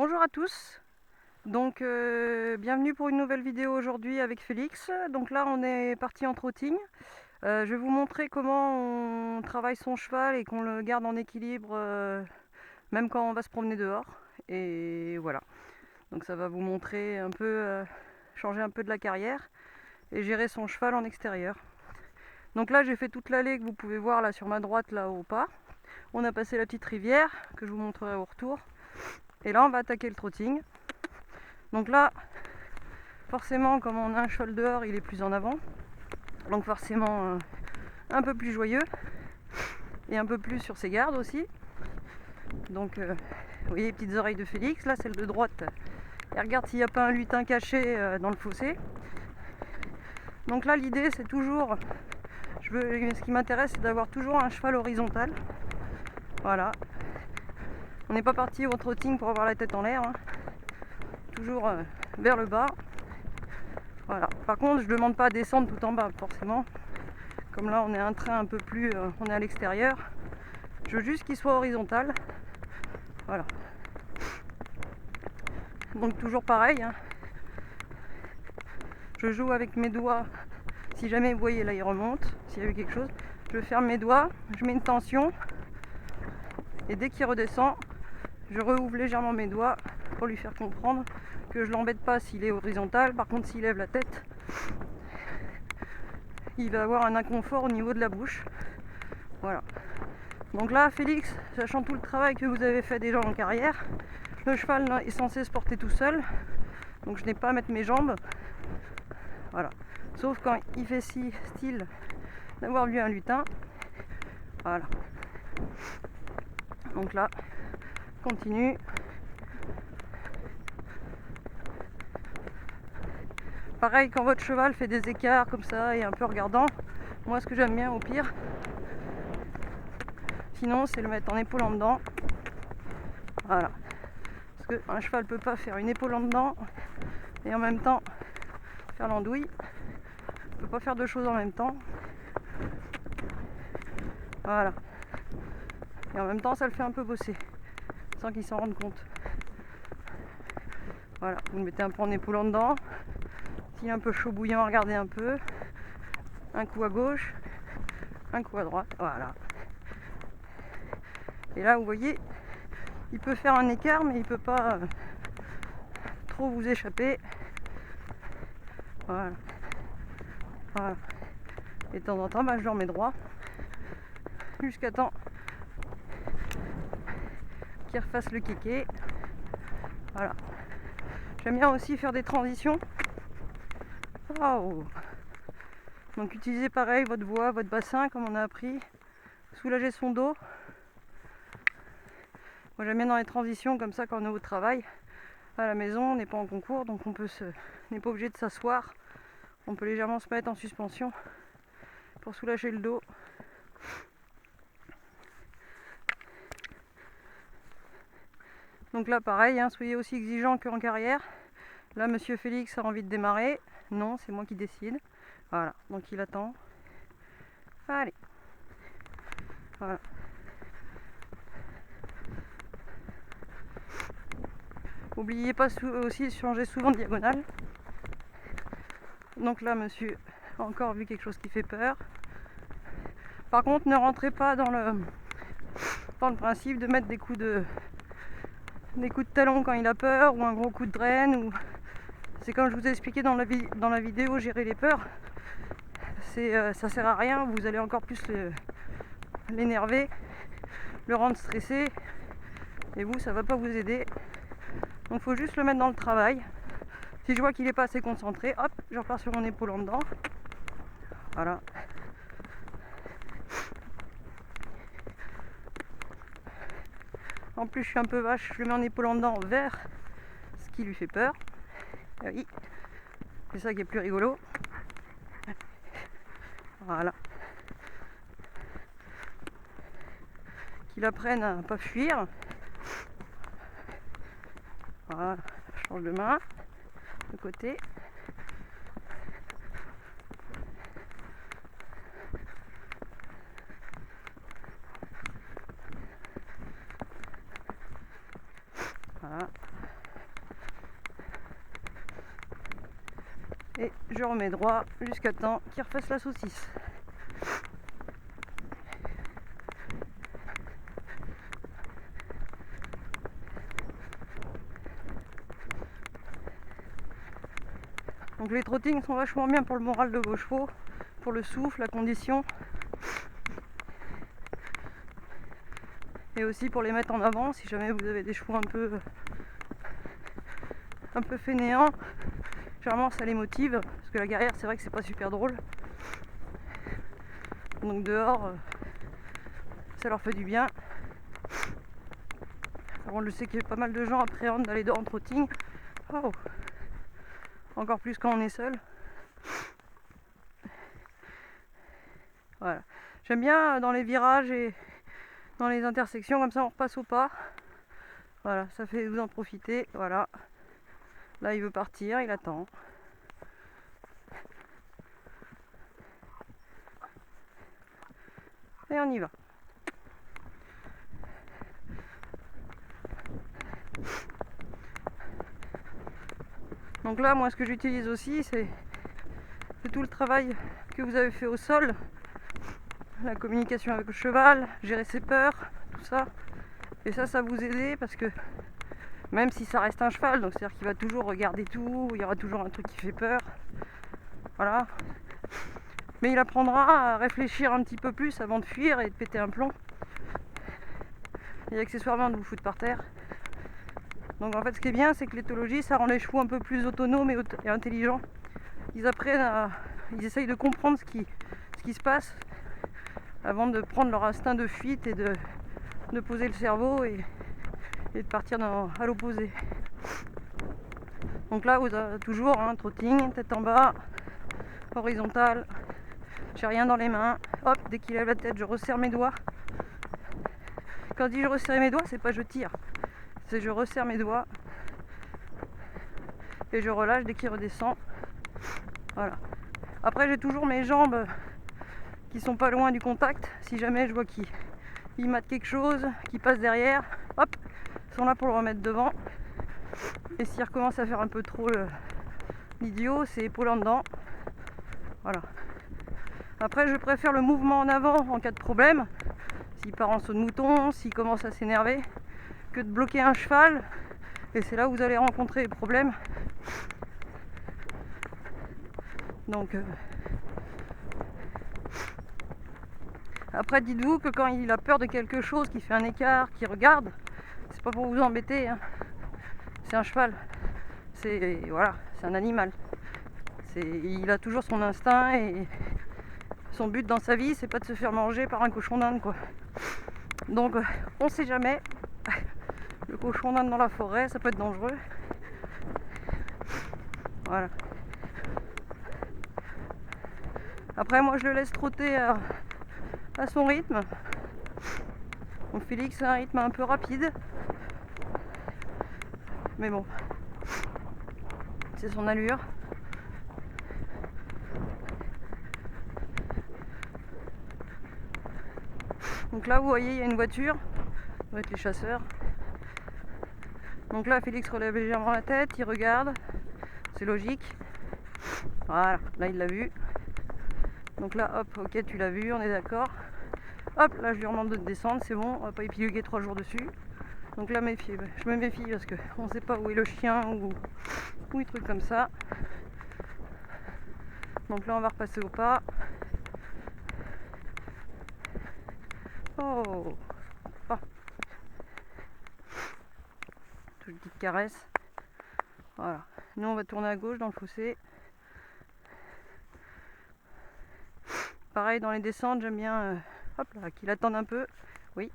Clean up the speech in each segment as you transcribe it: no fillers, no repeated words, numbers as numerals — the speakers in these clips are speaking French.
Bonjour à tous, donc bienvenue pour une nouvelle vidéo aujourd'hui avec Félix. Donc là on est parti en trotting. Je vais vous montrer comment on travaille son cheval et qu'on le garde en équilibre même quand on va se promener dehors. Et voilà, donc ça va vous montrer un peu, changer un peu de la carrière et gérer son cheval en extérieur. Donc là j'ai fait toute l'allée que vous pouvez voir là sur ma droite là au pas. On a passé la petite rivière que je vous montrerai au retour. Et là on va attaquer le trotting. Donc là, forcément, comme on a un cheval dehors, il est plus en avant. Donc forcément, un peu plus joyeux. Et un peu plus sur ses gardes aussi. Donc, vous voyez les petites oreilles de Félix. Là, celle de droite. Et regarde s'il n'y a pas un lutin caché dans le fossé. Donc là, l'idée, c'est toujours... ce qui m'intéresse, c'est d'avoir toujours un cheval horizontal. Voilà. On n'est pas parti au trotting pour avoir la tête en l'air. Hein. Toujours vers le bas. Voilà. Par contre, je ne demande pas à descendre tout en bas, forcément. Comme là, on est un train un peu plus... on est à l'extérieur. Je veux juste qu'il soit horizontal. Voilà. Donc toujours pareil. Hein. Je joue avec mes doigts. Si jamais vous voyez là, il remonte. S'il y a eu quelque chose, je ferme mes doigts. Je mets une tension. Et dès qu'il redescend, je rouvre légèrement mes doigts pour lui faire comprendre que je l'embête pas s'il est horizontal. Par contre, s'il lève la tête, il va avoir un inconfort au niveau de la bouche. Voilà. Donc là, Félix, sachant tout le travail que vous avez fait déjà en carrière, le cheval est censé se porter tout seul. Donc je n'ai pas à mettre mes jambes. Voilà. Sauf quand il fait style d'avoir vu un lutin. Voilà. Donc là, continue. Pareil, quand votre cheval fait des écarts comme ça et un peu regardant, moi ce que j'aime bien au pire, sinon c'est le mettre en épaule en dedans. Voilà. Parce qu'un cheval ne peut pas faire une épaule en dedans et en même temps faire l'andouille. Il ne peut pas faire deux choses en même temps. Voilà. Et en même temps ça le fait un peu bosser, sans qu'il s'en rende compte. Voilà, vous le mettez un peu en épaule en dedans. S'il est un peu chaud bouillant, regardez un peu. Un coup à gauche, un coup à droite, voilà. Et là vous voyez, il peut faire un écart mais il ne peut pas trop vous échapper. Voilà. Voilà. Et de temps en temps, je le remets droit. Jusqu'à temps qu'il refasse le kéké. Voilà. J'aime bien aussi faire des transitions. Oh. Donc utilisez pareil votre voix, votre bassin comme on a appris. Soulager son dos. Moi j'aime bien dans les transitions comme ça quand on est au travail. À la maison, on n'est pas en concours, donc on n'est pas obligé de s'asseoir. On peut légèrement se mettre en suspension pour soulager le dos. Donc là pareil, hein, soyez aussi exigeant qu'en carrière. Là monsieur Félix a envie de démarrer. Non, c'est moi qui décide. Voilà, donc il attend. Allez. Voilà. N'oubliez pas aussi de changer souvent de diagonale. Donc là monsieur a encore vu quelque chose qui fait peur. Par contre ne rentrez pas dans le principe de mettre des coups de talon quand il a peur ou un gros coup de draine. Ou... C'est comme je vous ai expliqué dans la vidéo gérer les peurs. Ça sert à rien, vous allez encore plus l'énerver, le rendre stressé, et vous ça va pas vous aider. Donc il faut juste le mettre dans le travail. Si je vois qu'il n'est pas assez concentré, hop, je repars sur mon épaule en dedans. Voilà. En plus je suis un peu vache, je le mets en épaule en dedans vers ce qui lui fait peur. Oui, c'est ça qui est plus rigolo. Voilà. Qu'il apprenne à ne pas fuir. Voilà, je change de main, de côté. Voilà. Et je remets droit jusqu'à temps qu'il refasse la saucisse. Donc les trottings sont vachement bien pour le moral de vos chevaux, pour le souffle, la condition. Et aussi pour les mettre en avant si jamais vous avez des chevaux un peu fainéants. Généralement ça les motive, parce que la guerrière c'est vrai que c'est pas super drôle. Donc dehors, ça leur fait du bien. Alors je sais que pas mal de gens appréhendent d'aller dehors en trotting. Oh. Encore plus quand on est seul. Voilà. J'aime bien dans les virages et dans les intersections, comme ça on repasse au pas. Voilà, ça fait vous en profiter. Voilà. Là il veut partir, il attend. Et on y va. Donc là, moi, ce que j'utilise aussi, c'est tout le travail que vous avez fait au sol, la communication avec le cheval, gérer ses peurs, tout ça. Et ça vous aider parce que même si ça reste un cheval, donc c'est-à-dire qu'il va toujours regarder tout, il y aura toujours un truc qui fait peur, voilà. Mais il apprendra à réfléchir un petit peu plus avant de fuir et de péter un plomb. Et accessoirement de vous foutre par terre. Donc en fait, ce qui est bien, c'est que l'éthologie, ça rend les chevaux un peu plus autonomes et intelligents. Ils ils essayent de comprendre ce qui se passe avant de prendre leur instinct de fuite et de poser le cerveau et de partir à l'opposé. Donc là, vous avez toujours trotting, tête en bas, horizontale. J'ai rien dans les mains. Hop, dès qu'il lève la tête, je resserre mes doigts. Quand je dis je resserre mes doigts, c'est pas je tire. C'est je resserre mes doigts et je relâche dès qu'il redescend. Voilà. Après j'ai toujours mes jambes qui sont pas loin du contact. Si jamais je vois qu'il mate quelque chose, qu'il passe derrière, hop, ils sont là pour le remettre devant. Et s'il recommence à faire un peu trop l'idiot, c'est épaule en dedans. Voilà. Après je préfère le mouvement en avant en cas de problème. S'il part en saut de mouton, s'il commence à s'énerver, que de bloquer un cheval, et c'est là où vous allez rencontrer les problèmes. Donc après dites-vous que quand il a peur de quelque chose, qu'il fait un écart, qu'il regarde, c'est pas pour vous embêter, hein. C'est un cheval, c'est un animal. Il a toujours son instinct et son but dans sa vie, c'est pas de se faire manger par un cochon d'Inde, quoi. Donc on sait jamais. Le cochon d'Inde dans la forêt, ça peut être dangereux. Voilà. Après, moi, je le laisse trotter à son rythme. Donc Félix a un rythme un peu rapide. Mais bon, c'est son allure. Donc là, vous voyez, il y a une voiture. Ça doit être les chasseurs. Donc là, Félix relève légèrement la tête, il regarde. C'est logique. Voilà, là, il l'a vu. Donc là, hop, ok, tu l'as vu, on est d'accord. Hop, là, je lui demande de descendre, c'est bon, on va pas épiloguer 3 jours dessus. Donc là, je me méfie parce qu'on sait pas où est le chien ou des trucs comme ça. Donc là, on va repasser au pas. Oh, ah. Toute petite caresse. Voilà. Nous, on va tourner à gauche dans le fossé. Pareil, dans les descentes, j'aime bien hop là, qu'il attende un peu. Oui.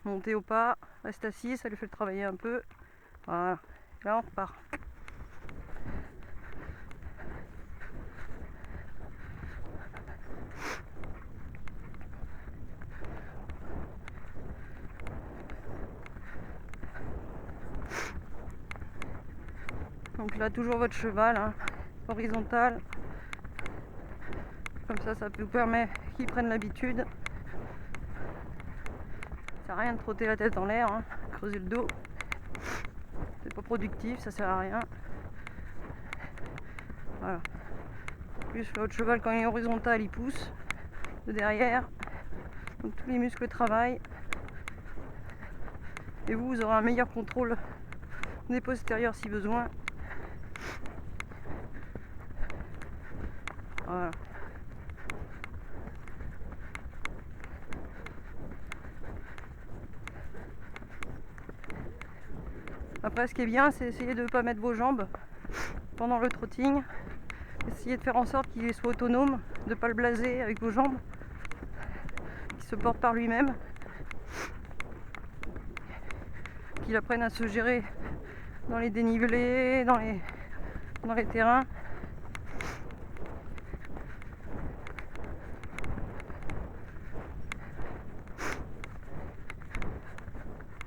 Monter au pas, reste assis, ça lui fait le travailler un peu. Voilà. Là, on repart. Donc là, toujours votre cheval, horizontal. Comme ça vous permet qu'il prenne l'habitude. Ça sert à rien de trotter la tête en l'air, creuser le dos. C'est pas productif, ça sert à rien. Voilà. Plus l'autre cheval, quand il est horizontal, il pousse de derrière. Donc tous les muscles travaillent. Et vous aurez un meilleur contrôle des postérieurs si besoin. Voilà. Après, ce qui est bien, c'est essayer de ne pas mettre vos jambes pendant le trotting. Essayez de faire en sorte qu'il soit autonome, de ne pas le blaser avec vos jambes, qu'il se porte par lui-même, qu'il apprenne à se gérer dans les dénivelés, dans les terrains.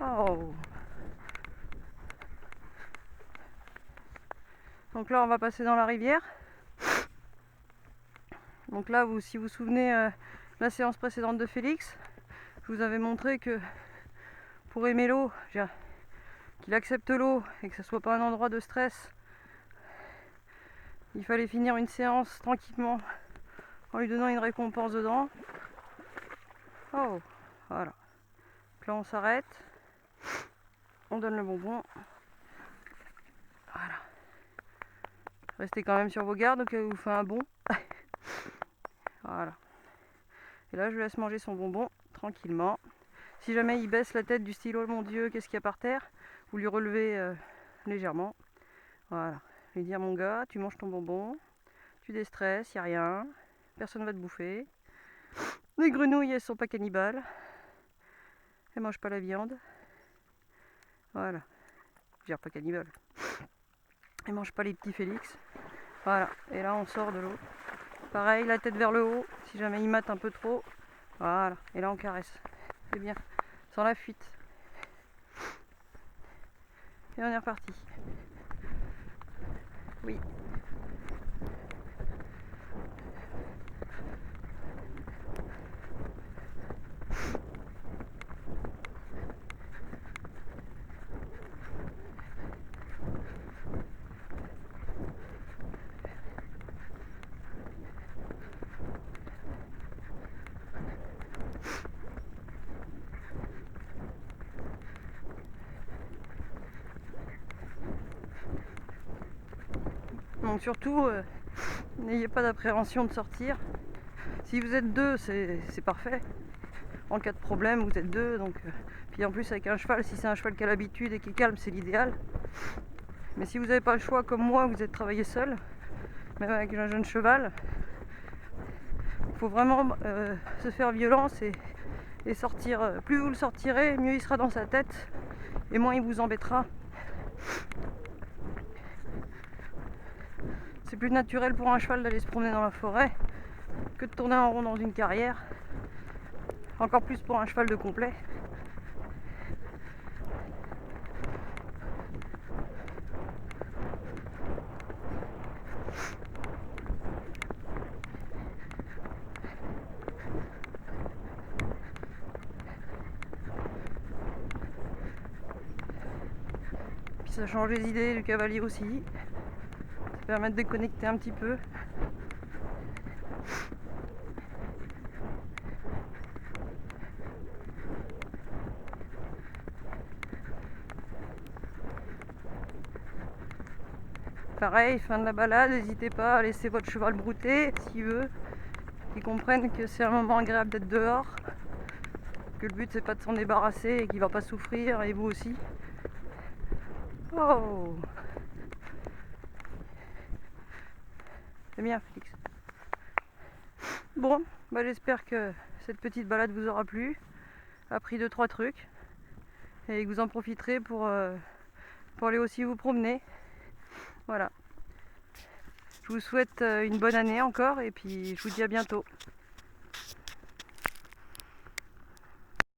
Oh. Donc là, on va passer dans la rivière. Donc là, si vous vous souvenez de la séance précédente de Félix, je vous avais montré que pour aimer l'eau, qu'il accepte l'eau et que ce ne soit pas un endroit de stress, il fallait finir une séance tranquillement en lui donnant une récompense dedans. Oh, voilà. Donc là, on s'arrête. On donne le bonbon. Voilà. Restez quand même sur vos gardes au cas où vous faites un bond. Voilà. Et là, je laisse manger son bonbon tranquillement. Si jamais il baisse la tête du style oh mon Dieu, qu'est-ce qu'il y a par terre, vous lui relevez légèrement. Voilà. Lui dire mon gars, tu manges ton bonbon, tu déstresses, il n'y a rien, personne ne va te bouffer. Les grenouilles, elles sont pas cannibales. Elles mangent pas la viande. Voilà. Je veux dire pas cannibales. Elles mangent pas les petits Félix. Voilà. Et là, on sort de l'eau. Pareil, la tête vers le haut, si jamais il mate un peu trop. Voilà. Et là, on caresse. C'est bien. Sans la fuite. Et on est reparti. Oui. Donc surtout, n'ayez pas d'appréhension de sortir. Si vous êtes deux, c'est parfait. En cas de problème, vous êtes deux. Donc, puis en plus avec un cheval, si c'est un cheval qui a l'habitude et qui est calme, c'est l'idéal. Mais si vous n'avez pas le choix comme moi, vous êtes travaillé seul, même avec un jeune cheval, il faut vraiment se faire violence et sortir. Plus vous le sortirez, mieux il sera dans sa tête et moins il vous embêtera. C'est plus naturel pour un cheval d'aller se promener dans la forêt que de tourner en rond dans une carrière. Encore plus pour un cheval de complet. Puis ça change les idées du cavalier aussi. Ça permet de déconnecter un petit peu. Pareil, fin de la balade, n'hésitez pas à laisser votre cheval brouter s'il veut, qu'il comprenne que c'est un moment agréable d'être dehors, que le but c'est pas de s'en débarrasser et qu'il va pas souffrir, et vous aussi. Oh, c'est bien Félix. Bon, bah j'espère que cette petite balade vous aura plu, appris 2-3 trucs, et que vous en profiterez pour aller aussi vous promener. Voilà. Je vous souhaite une bonne année encore et puis je vous dis à bientôt.